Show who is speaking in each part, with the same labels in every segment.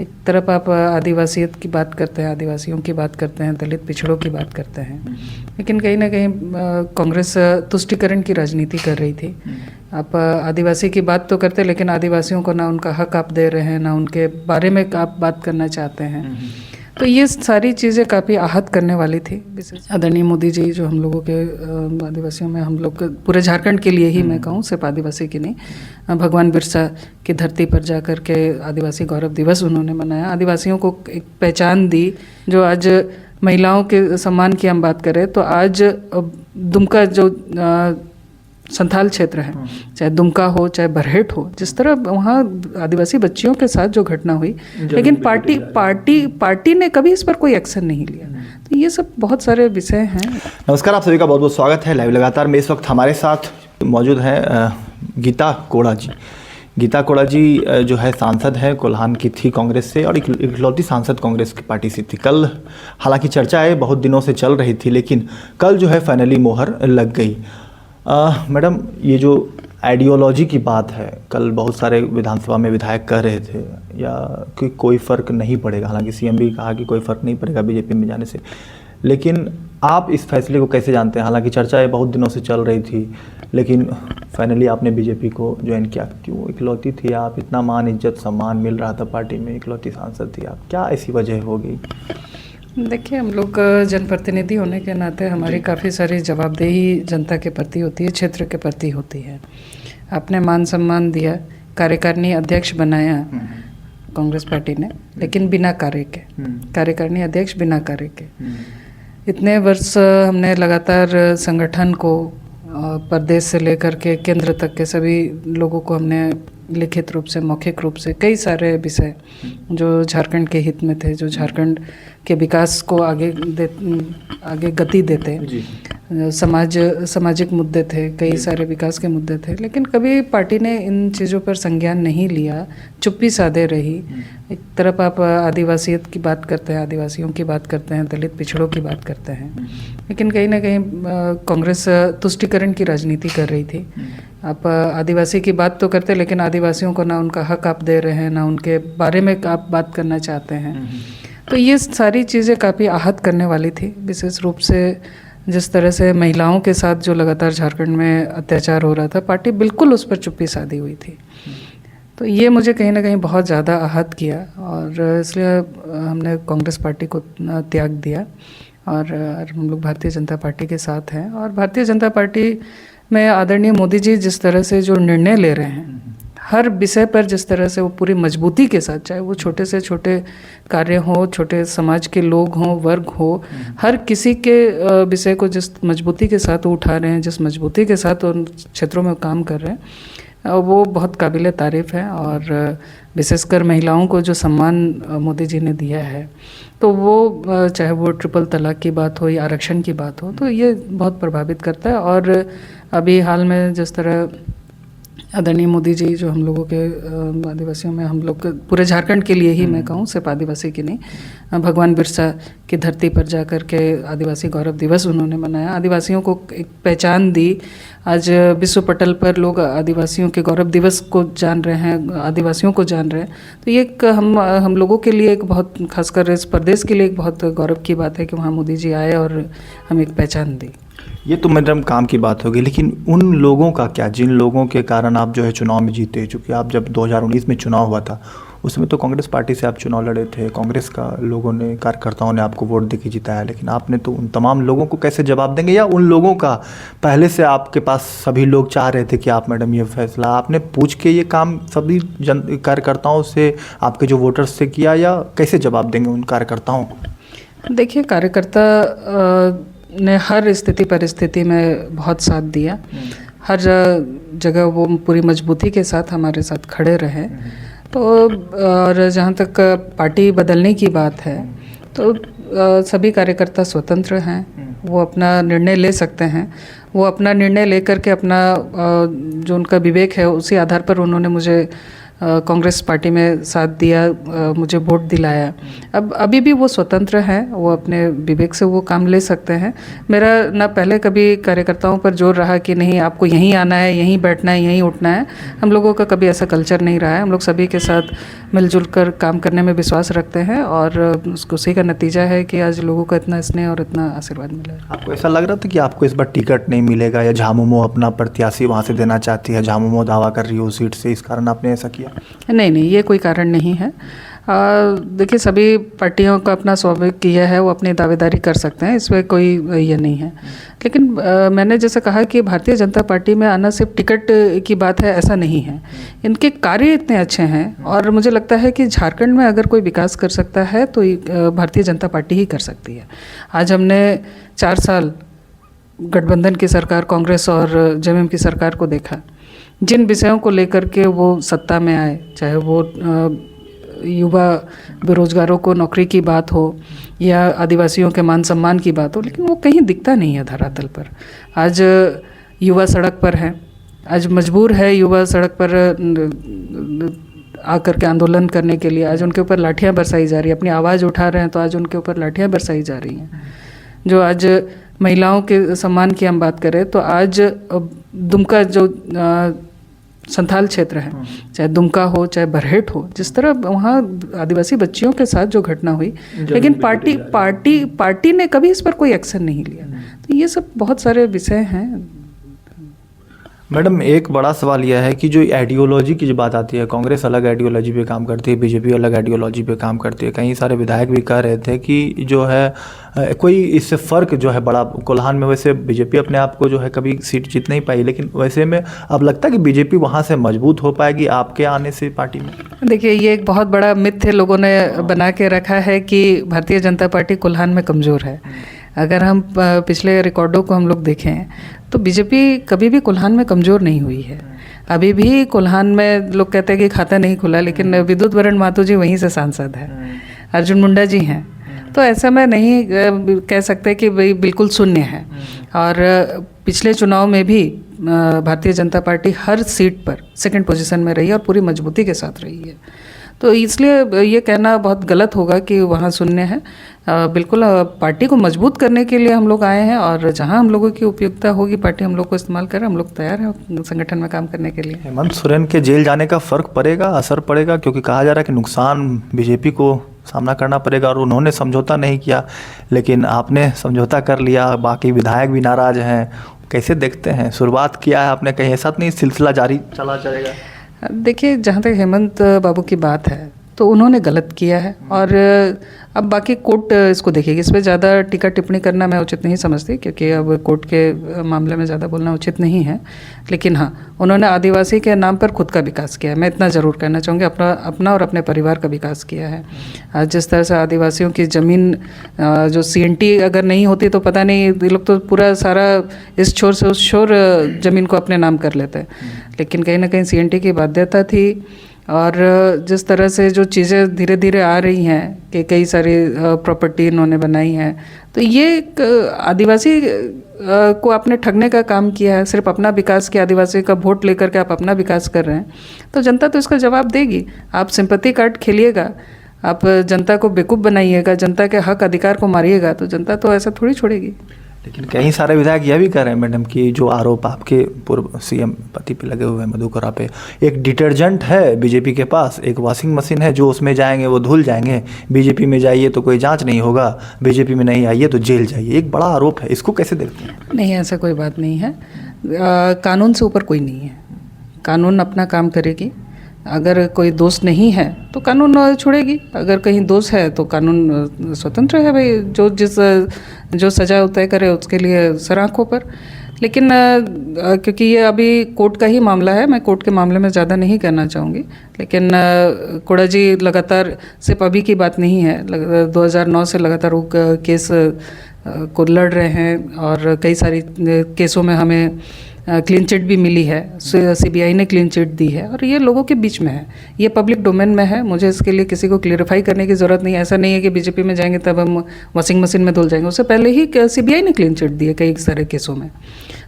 Speaker 1: एक तरफ आप आदिवासियत की बात करते हैं, आदिवासियों की बात करते हैं, दलित पिछड़ों की बात करते हैं, लेकिन कहीं ना कहीं कांग्रेस तुष्टीकरण की राजनीति कर रही थी। आप आदिवासी की बात तो करते, लेकिन आदिवासियों को ना उनका हक आप दे रहे हैं, ना उनके बारे में आप बात करना चाहते हैं। तो ये सारी चीज़ें काफ़ी आहत करने वाली थी। आदरणीय मोदी जी जो हम लोगों के आदिवासियों में, हम लोग पूरे झारखंड के लिए ही मैं कहूँ, सिर्फ आदिवासी की नहीं, भगवान बिरसा की धरती पर जा कर के आदिवासी गौरव दिवस उन्होंने मनाया, आदिवासियों को एक पहचान दी। जो आज महिलाओं के सम्मान की हम बात करें तो आज दुमका जो संथाल क्षेत्र है, चाहे दुमका हो चाहे बरहेट हो, जिस तरह वहाँ आदिवासी बच्चियों के साथ जो घटना हुई, लेकिन पार्टी ने कभी इस पर कोई एक्शन नहीं लिया। तो ये सब बहुत सारे विषय हैं।
Speaker 2: नमस्कार, आप सभी का बहुत बहुत स्वागत है लाइव लगातार में। इस वक्त हमारे साथ मौजूद हैं गीता कोड़ा जी। गीता कोड़ा जी जो है सांसद है, कोल्हान की थी कांग्रेस से और इकलौती सांसद कांग्रेस की पार्टी से थी। कल हालांकि चर्चाएं बहुत दिनों से चल रही थी, लेकिन कल जो है फाइनली मोहर लग गई। मैडम, ये जो आइडियोलॉजी की बात है, कल बहुत सारे विधानसभा में विधायक कह रहे थे या कि कोई फ़र्क नहीं पड़ेगा, हालांकि सीएम भी कहा कि कोई फ़र्क नहीं पड़ेगा बीजेपी में जाने से, लेकिन आप इस फैसले को कैसे जानते हैं? हालांकि चर्चाएं बहुत दिनों से चल रही थी, लेकिन फाइनली आपने बीजेपी को ज्वाइन किया। क्यों? इकलौती थी आप, इतना मान इज्जत सम्मान मिल रहा था पार्टी में, इकलौती सांसद थी आप, क्या ऐसी वजह होगी?
Speaker 1: देखिए, हम लोग जनप्रतिनिधि होने के नाते हमारी काफ़ी सारी जवाबदेही जनता के प्रति होती है, क्षेत्र के प्रति होती है। आपने मान सम्मान दिया, कार्यकारिणी अध्यक्ष बनाया कांग्रेस पार्टी ने, लेकिन बिना कार्य के, कार्यकारिणी अध्यक्ष बिना कार्य के। इतने वर्ष हमने लगातार संगठन को प्रदेश से लेकर के केंद्र तक के सभी लोगों को हमने लिखित रूप से, मौखिक रूप से कई सारे विषय जो झारखंड के हित में थे, जो झारखंड के विकास को आगे गति देते, सामाजिक मुद्दे थे, कई सारे विकास के मुद्दे थे, लेकिन कभी पार्टी ने इन चीज़ों पर संज्ञान नहीं लिया, चुप्पी साधे रही। एक तरफ आप आदिवासियत की बात करते हैं, आदिवासियों की बात करते हैं, दलित पिछड़ों की बात करते हैं, लेकिन कहीं ना कहीं कांग्रेस तुष्टीकरण की राजनीति कर रही थी। आप आदिवासी की बात तो करते, लेकिन आदिवासियों को ना उनका हक आप दे रहे हैं, ना उनके बारे में आप बात करना चाहते हैं। तो ये सारी चीज़ें काफ़ी आहत करने वाली थी, विशेष रूप से जिस तरह से महिलाओं के साथ जो लगातार झारखंड में अत्याचार हो रहा था, पार्टी बिल्कुल उस पर चुप्पी साधी हुई थी। तो ये मुझे कहीं ना कहीं बहुत ज़्यादा आहत किया और इसलिए हमने कांग्रेस पार्टी को त्याग दिया और हम लोग भारतीय जनता पार्टी के साथ हैं। और भारतीय जनता पार्टी में आदरणीय मोदी जी जिस तरह से जो निर्णय ले रहे हैं, हर विषय पर जिस तरह से वो पूरी मजबूती के साथ, चाहे वो छोटे से छोटे कार्य हो, छोटे समाज के लोग हों, वर्ग हो, हर किसी के विषय को जिस मजबूती के साथ वो उठा रहे हैं, जिस मजबूती के साथ उन क्षेत्रों में काम कर रहे हैं, वो बहुत काबिल तारीफ़ है। और विशेषकर महिलाओं को जो सम्मान मोदी जी ने दिया है, तो वो चाहे वो ट्रिपल तलाक की बात हो या आरक्षण की बात हो, तो ये बहुत प्रभावित करता है। और अभी हाल में जिस तरह आदरणीय मोदी जी जो हम लोगों के आदिवासियों में, हम लोग पूरे झारखंड के लिए ही मैं कहूँ, सिर्फ आदिवासी की नहीं, भगवान बिरसा की धरती पर जा कर के आदिवासी गौरव दिवस उन्होंने मनाया, आदिवासियों को एक पहचान दी। आज विश्व पटल पर लोग आदिवासियों के गौरव दिवस को जान रहे हैं, आदिवासियों को जान रहे हैं। तो ये एक हम लोगों के लिए एक बहुत, खासकर इस प्रदेश के लिए एक बहुत गौरव की बात है कि वहाँ मोदी जी आए और हमें एक पहचान दी।
Speaker 2: ये तो मैडम काम की बात होगी, लेकिन उन लोगों का क्या जिन लोगों के कारण आप जो है चुनाव में जीते? चूँकि आप जब 2019 में चुनाव हुआ था, उसमें तो कांग्रेस पार्टी से आप चुनाव लड़े थे, कांग्रेस का लोगों ने, कार्यकर्ताओं ने आपको वोट देके जिताया, लेकिन आपने तो उन तमाम लोगों को कैसे जवाब देंगे? या उन लोगों का पहले से आपके पास सभी लोग चाह रहे थे कि आप मैडम ये फैसला आपने पूछ के ये काम सभी कार्यकर्ताओं से, आपके जो वोटर्स से किया, या कैसे जवाब देंगे उन कार्यकर्ताओं को?
Speaker 1: देखिए, कार्यकर्ता ने हर स्थिति परिस्थिति में बहुत साथ दिया, हर जगह वो पूरी मजबूती के साथ हमारे साथ खड़े रहे। तो और जहाँ तक पार्टी बदलने की बात है, तो सभी कार्यकर्ता स्वतंत्र हैं, वो अपना निर्णय ले सकते हैं। वो अपना निर्णय लेकर के अपना जो उनका विवेक है, उसी आधार पर उन्होंने मुझे कांग्रेस पार्टी में साथ दिया, मुझे वोट दिलाया। अब अभी भी वो स्वतंत्र हैं, वो अपने विवेक से वो काम ले सकते हैं। मेरा ना पहले कभी कार्यकर्ताओं पर जोर रहा कि नहीं आपको यहीं आना है, यहीं बैठना है, यहीं उठना है। हम लोगों का कभी ऐसा कल्चर नहीं रहा है। हम लोग सभी के साथ मिलजुल कर काम करने में विश्वास रखते हैं और उसी का नतीजा है कि आज लोगों का इतना स्नेह और इतना आशीर्वाद मिला है।
Speaker 2: आपको ऐसा लग रहा था कि आपको इस बार टिकट नहीं मिलेगा या झामुमो अपना प्रत्याशी वहाँ से देना चाहती है, झामुमो दावा कर रही है उस सीट से, इस कारण आपने ऐसा किया?
Speaker 1: नहीं, ये कोई कारण नहीं है। देखिए, सभी पार्टियों का अपना स्वाभाविक यह है, वो अपनी दावेदारी कर सकते हैं, इसमें कोई ये नहीं है। लेकिन मैंने जैसे कहा कि भारतीय जनता पार्टी में आना सिर्फ टिकट की बात है, ऐसा नहीं है। इनके कार्य इतने अच्छे हैं और मुझे लगता है कि झारखंड में अगर कोई विकास कर सकता है तो भारतीय जनता पार्टी ही कर सकती है। आज हमने 4 साल गठबंधन की सरकार, कांग्रेस और जेएमएम की सरकार को देखा। जिन विषयों को लेकर के वो सत्ता में आए, चाहे वो युवा बेरोजगारों को नौकरी की बात हो या आदिवासियों के मान सम्मान की बात हो, लेकिन वो कहीं दिखता नहीं है धरातल पर। आज युवा सड़क पर है, आज मजबूर है युवा सड़क पर आकर के आंदोलन करने के लिए। आज उनके ऊपर लाठियां बरसाई जा रही है, अपनी आवाज़ उठा रहे हैं तो आज उनके ऊपर लाठियां बरसाई जा रही हैं। जो आज महिलाओं के सम्मान की हम बात करें तो आज दुमका जो संथाल क्षेत्र है, चाहे दुमका हो चाहे बरहेट हो, जिस तरह वहाँ आदिवासी बच्चियों के साथ जो घटना हुई, लेकिन पार्टी ने कभी इस पर कोई एक्शन नहीं लिया। तो ये सब बहुत सारे विषय हैं।
Speaker 2: मैडम, एक बड़ा सवाल यह है कि जो आइडियोलॉजी की जो बात आती है, कांग्रेस अलग आइडियोलॉजी पे काम करती है, बीजेपी अलग आइडियोलॉजी पे काम करती है। कई सारे विधायक भी कह रहे थे कि जो है कोई इससे फ़र्क जो है बड़ा कोल्हान में, वैसे बीजेपी अपने आप को जो है कभी सीट जीत नहीं पाई, लेकिन वैसे में अब लगता है कि बीजेपी वहाँ से मजबूत हो पाएगी आपके आने से पार्टी में? देखिए,
Speaker 1: ये एक बहुत बड़ा मिथ है लोगों ने बना के रखा है कि भारतीय जनता पार्टी कोल्हान में कमज़ोर है। अगर हम पिछले रिकॉर्डों को हम लोग देखें तो बीजेपी कभी भी कोल्हान में कमज़ोर नहीं हुई है। अभी भी कोल्हान में लोग कहते हैं कि खाता नहीं खुला, लेकिन विद्युत वरण महतो जी वहीं से सांसद है, अर्जुन मुंडा जी हैं। तो ऐसा मैं नहीं कह सकते कि भाई बिल्कुल शून्य है। और पिछले चुनाव में भी भारतीय जनता पार्टी हर सीट पर सेकंड पोजीशन में रही है और पूरी मजबूती के साथ रही है। तो इसलिए ये कहना बहुत गलत होगा कि वहाँ शून्य है। बिल्कुल पार्टी को मजबूत करने के लिए हम लोग आए हैं और जहाँ हम लोगों की उपयुक्तता होगी पार्टी हम लोग को इस्तेमाल करें, हम लोग तैयार हैं संगठन में काम करने के लिए।
Speaker 2: हेमंत सोरेन के जेल जाने का फ़र्क पड़ेगा, असर पड़ेगा? क्योंकि कहा जा रहा है कि नुकसान बीजेपी को सामना करना पड़ेगा और उन्होंने समझौता नहीं किया, लेकिन आपने समझौता कर लिया, बाकी विधायक भी नाराज़ हैं। कैसे देखते हैं? शुरुआत किया है आपने, कहीं ऐसा नहीं सिलसिला जारी चला जाएगा?
Speaker 1: देखिए, जहाँ तक हेमंत बाबू की बात है तो उन्होंने गलत किया है और अब बाकी कोर्ट इसको देखेगी। इस पर ज़्यादा टीका टिप्पणी करना मैं उचित नहीं समझती, क्योंकि अब कोर्ट के मामले में ज़्यादा बोलना उचित नहीं है। लेकिन हाँ, उन्होंने आदिवासी के नाम पर खुद का विकास किया है, मैं इतना ज़रूर कहना चाहूँगी। अपना और अपने परिवार का विकास किया है। आज जिस तरह से आदिवासियों की ज़मीन जो CNT अगर नहीं होती तो पता नहीं, ये लोग तो पूरा सारा इस छोर से उस छोर ज़मीन को अपने नाम कर लेते हैं, लेकिन कहीं ना कहीं CNT की बाध्यता थी। और जिस तरह से जो चीज़ें धीरे धीरे आ रही हैं कि कई सारी प्रॉपर्टी इन्होंने बनाई है, तो ये एक आदिवासी को आपने ठगने का काम किया है। सिर्फ अपना विकास किया, आदिवासी का वोट लेकर के आप अपना विकास कर रहे हैं, तो जनता तो इसका जवाब देगी। आप सिंपैथी कार्ड खेलिएगा, आप जनता को बेवकूफ़ बनाइएगा, जनता के हक अधिकार को मारिएगा, तो जनता तो ऐसा थोड़ी छोड़ेगी।
Speaker 2: लेकिन कई सारे विधायक यह भी कह रहे हैं मैडम कि जो आरोप आपके पूर्व CM पति पे लगे हुए हैं, मधुकरा पे, एक डिटर्जेंट है बीजेपी के पास, एक वॉशिंग मशीन है, जो उसमें जाएंगे वो धुल जाएंगे। बीजेपी में जाइए तो कोई जांच नहीं होगा, बीजेपी में नहीं आइए तो जेल जाइए। एक बड़ा आरोप है, इसको कैसे देखते हैं?
Speaker 1: नहीं, ऐसा कोई बात नहीं है। कानून से ऊपर कोई नहीं है, कानून अपना काम करेगी। अगर कोई दोष नहीं है तो कानून छोड़ेगी, अगर कहीं दोष है तो कानून स्वतंत्र है भाई, जो सज़ा तय करे उसके लिए सराखों पर। लेकिन क्योंकि ये अभी कोर्ट का ही मामला है, मैं कोर्ट के मामले में ज़्यादा नहीं कहना चाहूँगी। लेकिन कोड़ा जी लगातार, सिर्फ अभी की बात नहीं है, 2009 से लगातार वो केस को लड़ रहे हैं और कई सारी केसों में हमें क्लीन चिट भी मिली है, CBI ने क्लीन चिट दी है और ये लोगों के बीच में है, ये पब्लिक डोमेन में है। मुझे इसके लिए किसी को क्लियरिफाई करने की ज़रूरत नहीं है। ऐसा नहीं है कि बीजेपी में जाएंगे तब हम वॉशिंग मशीन में धुल जाएंगे, उससे पहले ही CBI ने क्लीन चिट दी है कई सारे केसों में।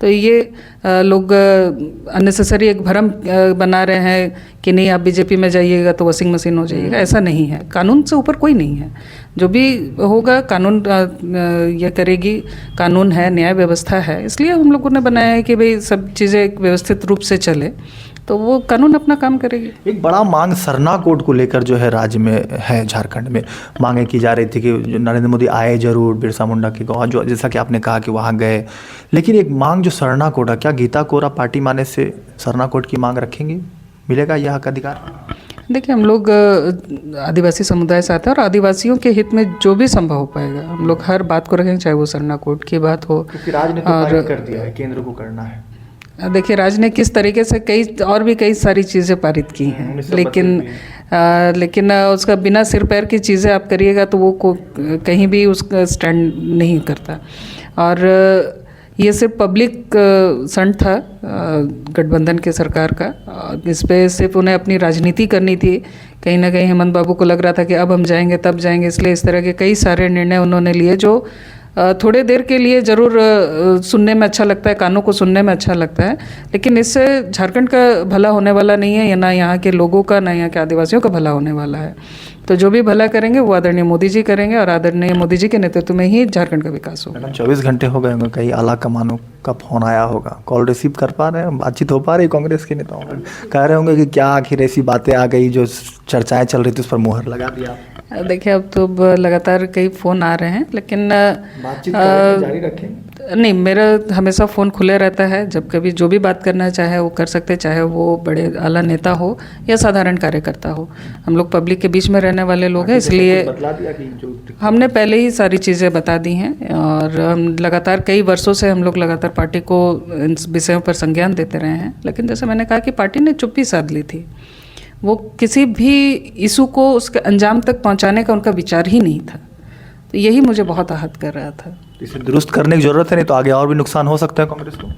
Speaker 1: तो ये लोग अननेसेसरी एक भ्रम बना रहे हैं कि नहीं आप बीजेपी में जाइएगा तो वॉशिंग मशीन हो जाइएगा। ऐसा नहीं है, कानून से ऊपर कोई नहीं है। जो भी होगा कानून ये करेगी, कानून है, न्याय व्यवस्था है, इसलिए हम लोगों ने बनाया है कि भाई सब चीज़ें एक व्यवस्थित रूप से चले, तो वो कानून अपना काम करेगी।
Speaker 2: एक बड़ा मांग सरना कोड को लेकर जो है राज्य में है, झारखंड में मांगे की जा रही थी कि नरेंद्र मोदी आए जरूर बिरसा मुंडा के गाँव, जो जैसा कि आपने कहा कि वहाँ गए, लेकिन एक मांग जो सरना कोड है, क्या गीता कोरा पार्टी माने से सरना कोड की मांग रखेंगे? मिलेगा यह हक अधिकार?
Speaker 1: देखिए, हम लोग आदिवासी समुदाय से आते हैं और आदिवासियों के हित में जो भी संभव हो पाएगा हम लोग हर बात को रखेंगे, चाहे वो सरना कोड की बात हो।
Speaker 2: राज्य ने तो पारित कर दिया है, केंद्र को करना है।
Speaker 1: देखिए, राज्य ने किस तरीके से कई सारी चीज़ें पारित की हैं, लेकिन उसका बिना सिर पैर की चीज़ें आप करिएगा तो वो कहीं भी उसका स्टैंड नहीं करता। और ये सिर्फ पब्लिक स्टंट था गठबंधन के सरकार का, इस पे सिर्फ उन्हें अपनी राजनीति करनी थी। कहीं ना कहीं हेमंत बाबू को लग रहा था कि अब हम जाएंगे तब जाएंगे, इसलिए इस तरह के कई सारे निर्णय उन्होंने लिए जो थोड़े देर के लिए ज़रूर सुनने में अच्छा लगता है, कानों को सुनने में अच्छा लगता है, लेकिन इससे झारखंड का भला होने वाला नहीं है, या ना यहाँ के लोगों का, ना यहाँ के आदिवासियों का भला होने वाला है। तो जो भी भला करेंगे वो आदरणीय मोदी जी करेंगे, और आदरणीय मोदी जी के नेतृत्व में ही झारखंड का विकास होगा।
Speaker 2: 24 घंटे हो गए होंगे, कई आला कमानों का फ़ोन आया होगा, कॉल रिसीव कर पा रहे हैं, बातचीत हो पा रही कांग्रेस के नेताओं में? कह रहे होंगे कि क्या आखिर ऐसी बातें आ गई जो चर्चाएं चल रही थी उस पर मुहर लगा दिया?
Speaker 1: देखिए, अब तो लगातार कई फ़ोन आ रहे हैं, लेकिन
Speaker 2: बातचीत जारी रखेंगे? नहीं,
Speaker 1: मेरा हमेशा फ़ोन खुले रहता है, जब कभी जो भी बात करना चाहे वो कर सकते, चाहे वो बड़े आला नेता हो या साधारण कार्यकर्ता हो। हम लोग पब्लिक के बीच में रहने वाले लोग हैं, इसलिए
Speaker 2: बतला दिया कि जो
Speaker 1: हमने पहले ही सारी चीज़ें बता दी हैं, और हम लगातार कई वर्षों से हम लोग लगातार पार्टी को इन विषयों पर संज्ञान देते रहे हैं। लेकिन जैसे मैंने कहा कि पार्टी ने चुप्पी साध ली थी, वो किसी भी इशू को उसके अंजाम तक पहुंचाने का उनका विचार ही नहीं था, तो यही मुझे बहुत आहत कर रहा था।
Speaker 2: इसे दुरुस्त करने की ज़रूरत है, नहीं तो आगे और भी नुकसान हो सकता है कांग्रेस को।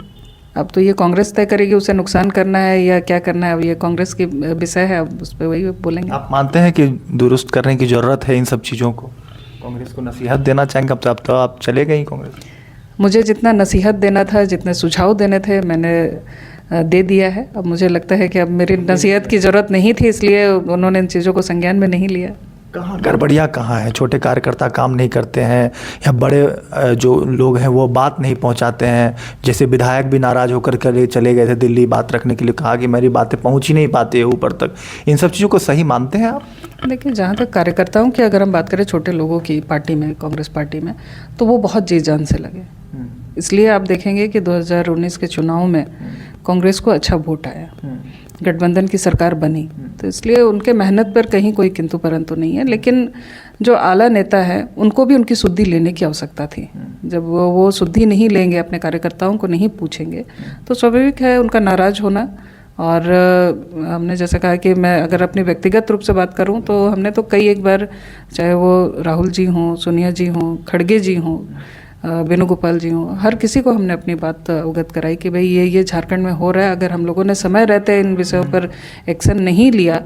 Speaker 1: अब तो ये कांग्रेस तय करेगी उसे नुकसान करना है या क्या करना है, अब ये कांग्रेस की विषय है, अब उस पर वही बोलेंगे।
Speaker 2: आप मानते हैं कि दुरुस्त करने की ज़रूरत है इन सब चीज़ों को? कांग्रेस को नसीहत देना चाहेंगे? अब तो आप चले गई कांग्रेस।
Speaker 1: मुझे जितना नसीहत देना था, जितने सुझाव देने थे, मैंने दे दिया है। अब मुझे लगता है कि अब मेरी नसीहत की ज़रूरत नहीं थी, इसलिए उन्होंने इन चीज़ों को संज्ञान में नहीं लिया।
Speaker 2: कहाँ गड़बड़ियाँ कहाँ है? छोटे कार्यकर्ता काम नहीं करते हैं, या बड़े जो लोग हैं वो बात नहीं पहुँचाते हैं? जैसे विधायक भी नाराज़ होकर के चले गए थे दिल्ली बात रखने के लिए, कहा कि मेरी बातें पहुँच ही नहीं पाती है ऊपर तक। इन सब चीज़ों को सही मानते हैं आप?
Speaker 1: देखिए, जहाँ तक कार्यकर्ताओं की अगर हम बात करें, छोटे लोगों की पार्टी में, कांग्रेस पार्टी में, तो वो बहुत जी जान से लगे। इसलिए आप देखेंगे कि 2019 के चुनाव में कांग्रेस को अच्छा वोट आया, गठबंधन की सरकार बनी, तो इसलिए उनके मेहनत पर कहीं कोई किंतु परंतु नहीं है। लेकिन जो आला नेता है उनको भी उनकी शुद्धि लेने की आवश्यकता थी। जब वो शुद्धि नहीं लेंगे, अपने कार्यकर्ताओं को नहीं पूछेंगे, तो स्वाभाविक है उनका नाराज़ होना। और हमने जैसे कहा कि मैं अगर अपनी व्यक्तिगत रूप से बात करूं, तो हमने तो कई एक बार, चाहे वो राहुल जी हों, सोनिया जी हों, खड़गे जी हों, वेणुगोपाल जी हों, हर किसी को हमने अपनी बात अवगत कराई कि भाई ये झारखंड में हो रहा है। अगर हम लोगों ने समय रहते इन विषयों पर एक्शन नहीं लिया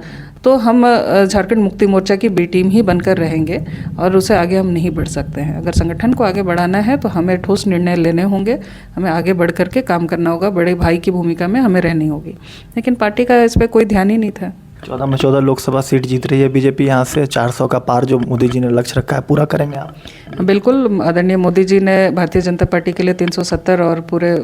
Speaker 1: तो हम झारखंड मुक्ति मोर्चा की बी टीम ही बनकर रहेंगे और उसे आगे हम नहीं बढ़ सकते हैं। अगर संगठन को आगे बढ़ाना है तो हमें ठोस निर्णय लेने होंगे, हमें आगे बढ़ कर के काम करना होगा, बड़े भाई की भूमिका में हमें रहनी होगी। लेकिन पार्टी का इस पर कोई ध्यान ही नहीं था।
Speaker 2: 14 में 14 लोकसभा सीट जीत रही है बीजेपी, यहाँ से 400 का पार जो मोदी जी ने लक्ष्य रखा है, पूरा करेंगे आप?
Speaker 1: बिल्कुल, आदरणीय मोदी जी ने भारतीय जनता पार्टी के लिए 370 और पूरे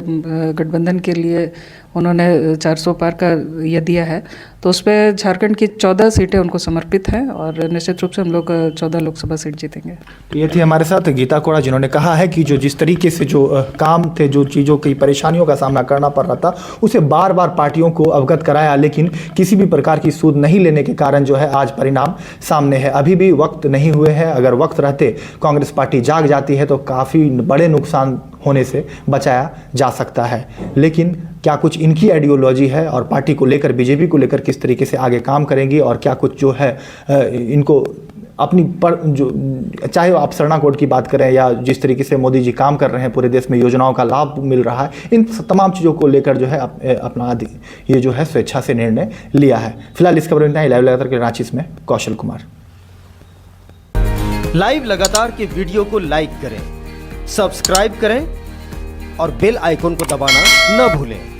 Speaker 1: गठबंधन के लिए उन्होंने 400 पार का ये दिया है, तो उस पर झारखंड की 14 सीटें उनको समर्पित हैं और निश्चित रूप से हम लोग 14 लोकसभा सीट जीतेंगे।
Speaker 2: तो ये थी हमारे साथ गीता कोड़ा, जिन्होंने कहा है कि जो जिस तरीके से जो काम थे, जो चीज़ों की परेशानियों का सामना करना पड़ रहा था, उसे बार बार पार्टियों को अवगत कराया, लेकिन किसी भी प्रकार की सूद नहीं लेने के कारण जो है आज परिणाम सामने है। अभी भी वक्त नहीं हुए हैं, अगर वक्त रहते कांग्रेस पार्टी जाग जाती है तो काफ़ी बड़े नुकसान होने से बचाया जा सकता है। लेकिन क्या कुछ इनकी आइडियोलॉजी है और पार्टी को लेकर, बीजेपी को लेकर किस तरीके से आगे काम करेंगी, और क्या कुछ जो है इनको अपनी पर जो, चाहे आप सरना कोड की बात करें या जिस तरीके से मोदी जी काम कर रहे हैं, पूरे देश में योजनाओं का लाभ मिल रहा है, इन तमाम चीज़ों को लेकर जो है अपना ये जो है स्वेच्छा से निर्णय लिया है। फिलहाल इस खबर में इतना ही। लाइव लगातार के रांची में कौशल कुमार।
Speaker 3: लाइव लगातार के वीडियो को लाइक करें, सब्सक्राइब करें और बेल आइकन को दबाना न भूलें।